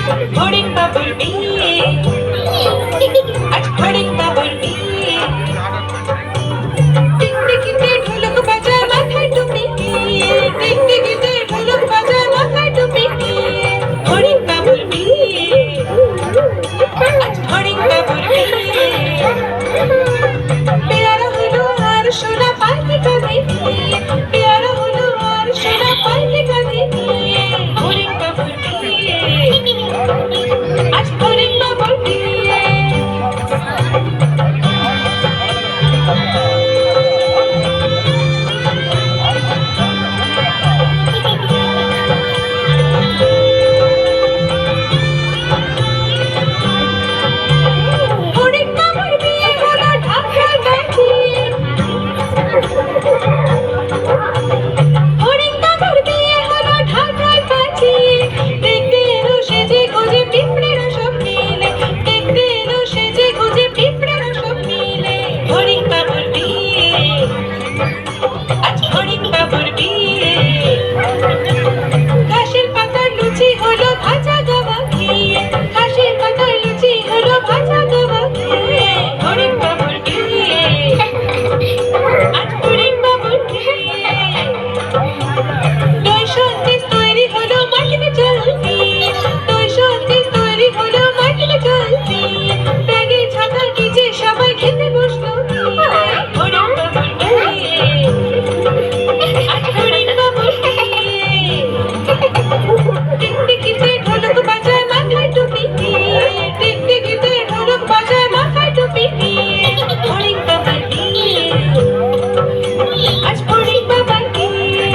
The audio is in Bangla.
হরিণ বাবুর বিয়ে, আজ হরিণ বাবুর বিয়ে। টিকটিকিতে ঢোলক বাজায় মাথায় টুপি দিয়ে, টিকটিকিতে ঢোলক বাজায় মাথায় টুপি দিয়ে। হরিণ বাবুর বিয়ে, আজ হরিণ বাবুর বিয়ে। পেয়ারা হলো আর সোনা পাখি কাঁধে নিয়ে, পেয়ারা হলো আর সোনা পাখি কাঁধে নিয়ে। হরিণ বাবুর বিয়ে, আজ হরিণ বাবুর বিয়ে। হরিণ বাবুর বিয়ে হলো ঢাকার কাছে, হরিণ বাবুর বিয়ে হলো ঢাকার কাছে। দেখতে এলো সেজে গুজে পিঁপড়ের সব মিলে, দেখতে এলো সেজে গুজে পিঁপড়ের সব মিলে। হরিণ বাবুর বিয়ে, আজ হরিণ বাবুর বিয়ে। ঘাসের পাতার লুচি হলো ভাজা গাওয়া খেয়ে, ঘাসের পাতার লুচি হলো ভাজা গাওয়া খেয়ে। হরিণ বাবুর বিয়ে, আজ হরিণ বাবুর বিয়ে। দই সন্দেশ তৈরি হলো মাটির জল দিয়ে, দই সন্দেশ তৈরি হলো মাটির জল দিয়ে। ব্যাগে ছাতার নিচে সবাই খেতে বসলো দিয়ে। হরিণ বাবুর বিয়ে, আজ হরিণ বাবুর বিয়ে। টিকটিকিতে ঢোলক বাজায় মাথায় টুপি দিয়ে, টিকটিকিতে ঢোলক বাজায় মাথায় টুপি দিয়ে। হরিণ বাবার বিয়ে, আজ হরিণ বাবার বিয়ে।